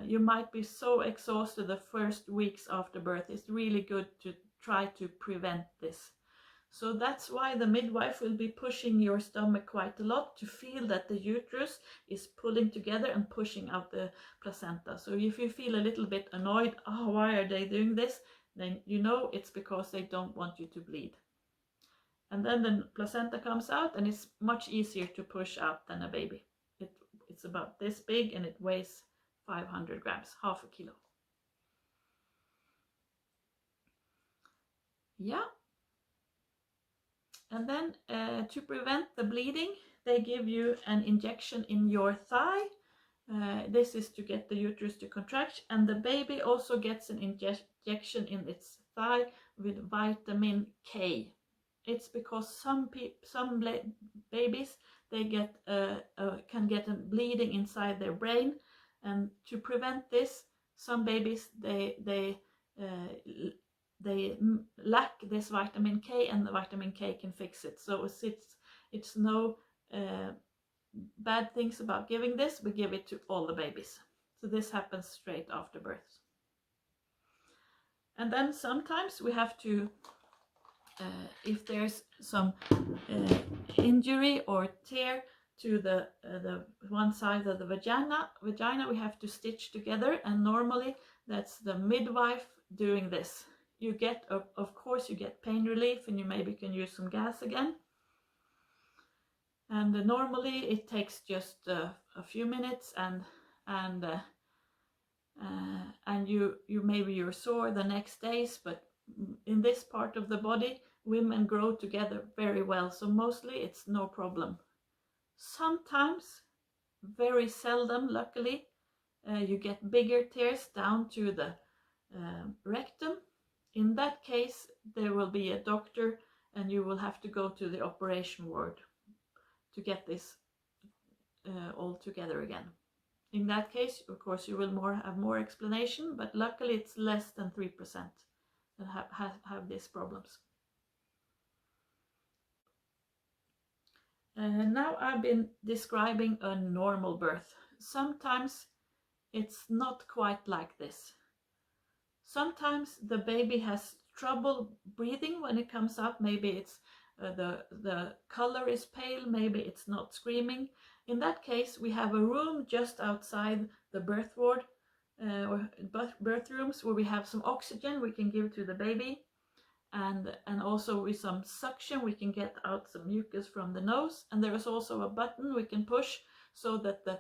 you might be so exhausted the first weeks after birth. It's really good to try to prevent this. So that's why the midwife will be pushing your stomach quite a lot to feel that the uterus is pulling together and pushing out the placenta. So if you feel a little bit annoyed, oh, why are they doing this? Then you know it's because they don't want you to bleed. And then the placenta comes out, and it's much easier to push out than a baby. It's about this big, and it weighs 500 grams, half a kilo. Yeah. And then to prevent the bleeding, they give you an injection in your thigh. This is to get the uterus to contract, and the baby also gets an injection in its thigh with vitamin K. It's because some babies, they can get a bleeding inside their brain, and to prevent this, some babies they lack this vitamin K, and the vitamin K can fix it. So it's no bad things about giving this. We give it to all the babies. So this happens straight after birth. And then sometimes we have to, if there's some injury or tear to the one side of the vagina, we have to stitch together, and normally that's the midwife doing this. You get, of course, you get pain relief, and you maybe can use some gas again. And normally it takes just a few minutes, and maybe you're sore the next days, but in this part of the body, women grow together very well, so mostly it's no problem. Sometimes, very seldom, luckily, you get bigger tears down to the rectum. In that case, there will be a doctor and you will have to go to the operation ward to get this all together again. In that case, of course, you will have more explanation, but luckily it's less than 3% that have these problems. Now I've been describing a normal birth. Sometimes it's not quite like this. Sometimes the baby has trouble breathing when it comes up. Maybe it's the color is pale, maybe it's not screaming. In that case, we have a room just outside the birth ward or birth rooms where we have some oxygen we can give to the baby, and also with some suction we can get out some mucus from the nose. And there is also a button we can push so that the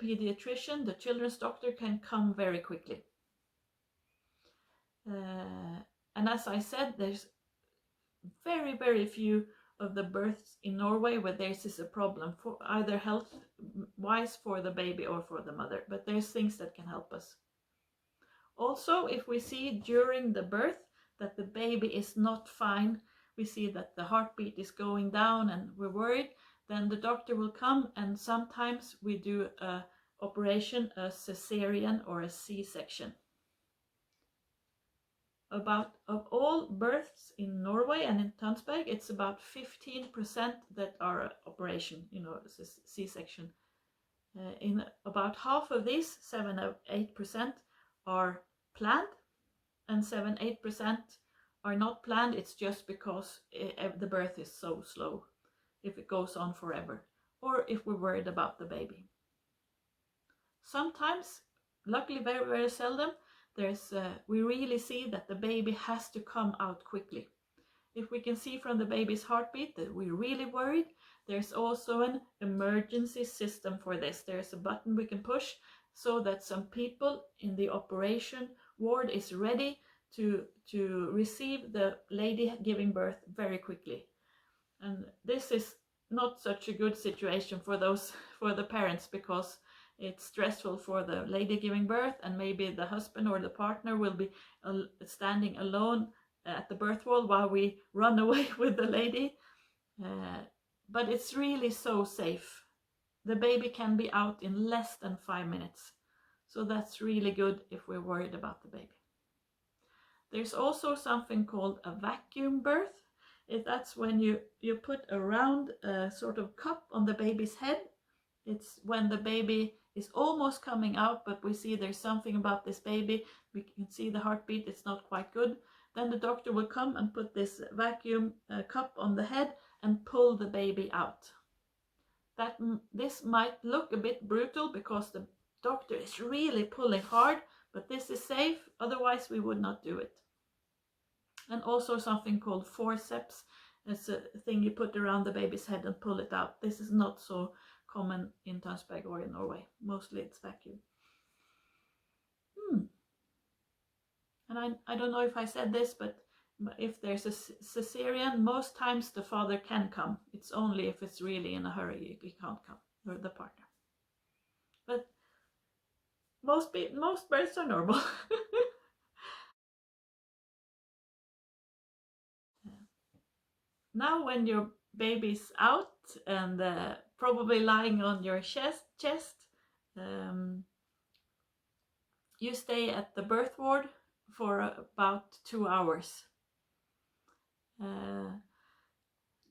pediatrician, the children's doctor, can come very quickly. And as I said, there's very, very few of the births in Norway where this is a problem, for either health-wise for the baby or for the mother. But there's things that can help us. Also, if we see during the birth that the baby is not fine, we see that the heartbeat is going down and we're worried, then the doctor will come, and sometimes we do a operation, a cesarean or a C-section. Of all births in Norway and in Tønsberg, it's about 15% that are operation, C-section. In about half of these, 7-8% are planned, and 7-8% are not planned. It's just because the birth is so slow, if it goes on forever, or if we're worried about the baby. Sometimes, luckily very, very seldom, we really see that the baby has to come out quickly. If we can see from the baby's heartbeat that we're really worried, there's also an emergency system for this. There's a button we can push so that some people in the operation ward is ready to receive the lady giving birth very quickly. And this is not such a good situation for the parents, because it's stressful for the lady giving birth, and maybe the husband or the partner will be standing alone at the birth wall while we run away with the lady. But it's really so safe. The baby can be out in less than 5 minutes. So that's really good if we're worried about the baby. There's also something called a vacuum birth. That's when you put a round sort of cup on the baby's head. It's when the baby is almost coming out, but we see there's something about this baby. We can see the heartbeat, it's not quite good. Then the doctor will come and put this vacuum cup on the head and pull the baby out. This might look a bit brutal because the doctor is really pulling hard, but this is safe, otherwise we would not do it. And also something called forceps. It's a thing you put around the baby's head and pull it out. This is not so common in Tønsberg or in Norway. Mostly it's vacuum. And I don't know if I said this, but if there's a cesarean, most times the father can come. It's only if it's really in a hurry he can't come, or the partner. But most births are normal. Now when your baby's out and probably lying on your chest, you stay at the birth ward for about 2 hours.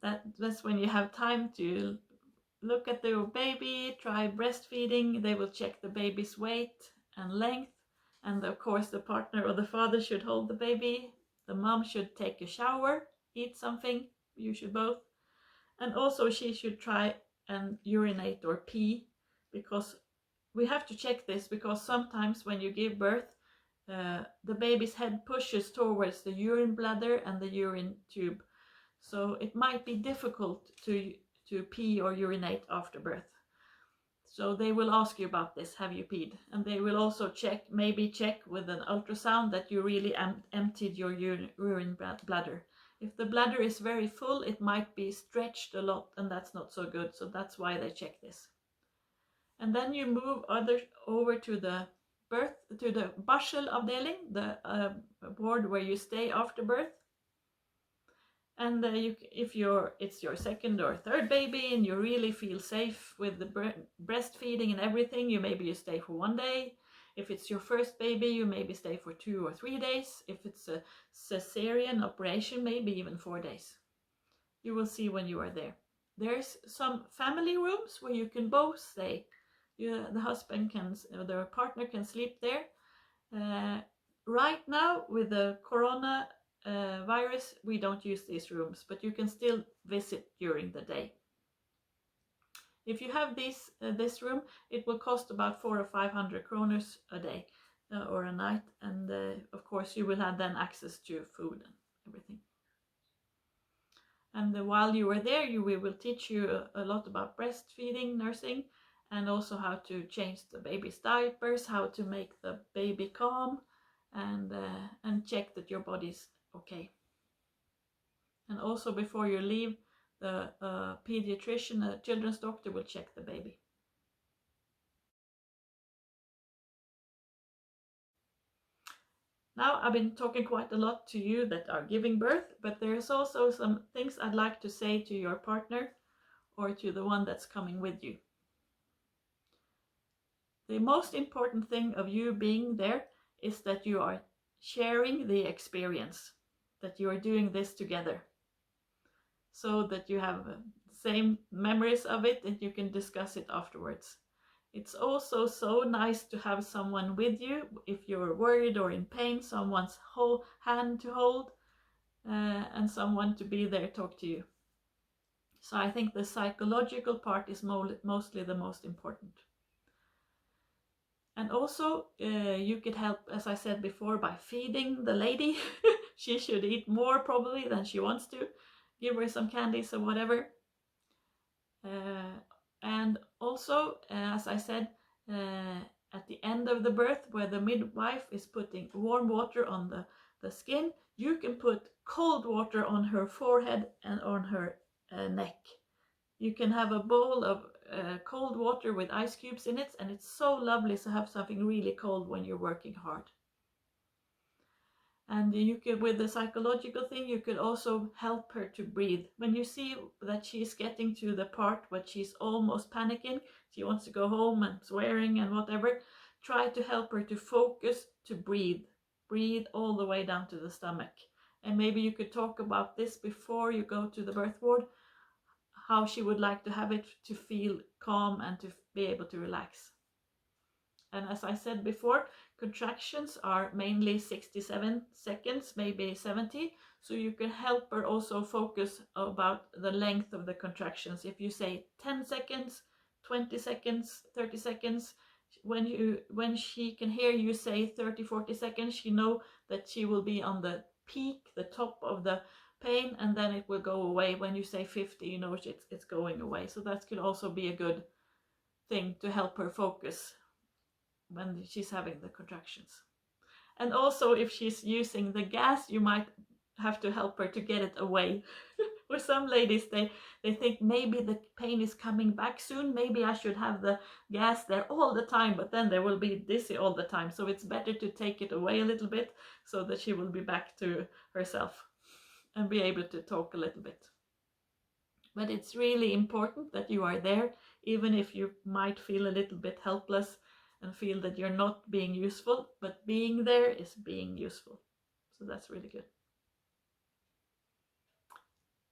That's when you have time to look at the baby, try breastfeeding. They will check the baby's weight and length, and of course the partner or the father should hold the baby. The mom should take a shower, eat something, you should both, and also she should try and urinate or pee, because we have to check this, because sometimes when you give birth the baby's head pushes towards the urine bladder and the urine tube, so it might be difficult to pee or urinate after birth. So they will ask you about this, have you peed? And they will also check with an ultrasound that you really emptied your urine bladder. If the bladder is very full, it might be stretched a lot, and that's not so good, so that's why they check this. And then you move over to the birth, to the barselavdeling, the ward where you stay after birth. And if it's your second or third baby and you really feel safe with the breastfeeding and everything, you stay for 1 day. If it's your first baby, you maybe stay for 2 or 3 days. If it's a cesarean operation, maybe even 4 days. You will see when you are there. There's some family rooms where you can both stay. The husband can, or the partner can sleep there. Right now, with the corona virus, we don't use these rooms, but you can still visit during the day. If you have this room, it will cost about 400 or 500 kroners a day or a night, and of course you will have then access to food and everything. And while you are there, we will teach you a lot about breastfeeding, nursing, and also how to change the baby's diapers, how to make the baby calm, and check that your body's okay. And also before you leave, the pediatrician, a children's doctor, will check the baby. Now, I've been talking quite a lot to you that are giving birth, but there's also some things I'd like to say to your partner or to the one that's coming with you. The most important thing of you being there is that you are sharing the experience, that you are doing this together, so that you have the same memories of it and you can discuss it afterwards. It's also so nice to have someone with you if you're worried or in pain, someone's hand to hold, and someone to be there, talk to you. So I think the psychological part is mostly the most important. And also you could help, as I said before, by feeding the lady. She should eat more probably than she wants to. Give her some candies or whatever. And also, as I said, at the end of the birth, where the midwife is putting warm water on the skin, you can put cold water on her forehead and on her neck. You can have a bowl of cold water with ice cubes in it, and it's so lovely to have something really cold when you're working hard. And you could, with the psychological thing, you could also help her to breathe. When you see that she's getting to the part where she's almost panicking, she wants to go home and swearing and whatever, try to help her to focus, to breathe. Breathe all the way down to the stomach. And maybe you could talk about this before you go to the birth ward, how she would like to have it to feel calm and to be able to relax. And as I said before, contractions are mainly 67 seconds, maybe 70. So you can help her also focus about the length of the contractions. If you say 10 seconds, 20 seconds, 30 seconds, when she can hear you say 30, 40 seconds, she know that she will be on the peak, the top of the pain, and then it will go away. When you say 50, you know it's going away. So that could also be a good thing to help her focus when she's having the contractions. And also, if she's using the gas, you might have to help her to get it away. For some ladies, they think maybe the pain is coming back soon, maybe I should have the gas there all the time, but then they will be dizzy all the time. So it's better to take it away a little bit so that she will be back to herself and be able to talk a little bit. But it's really important that you are there, even if you might feel a little bit helpless and feel that you're not being useful, but being there is being useful. So that's really good.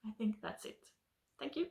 I think that's it. Thank you.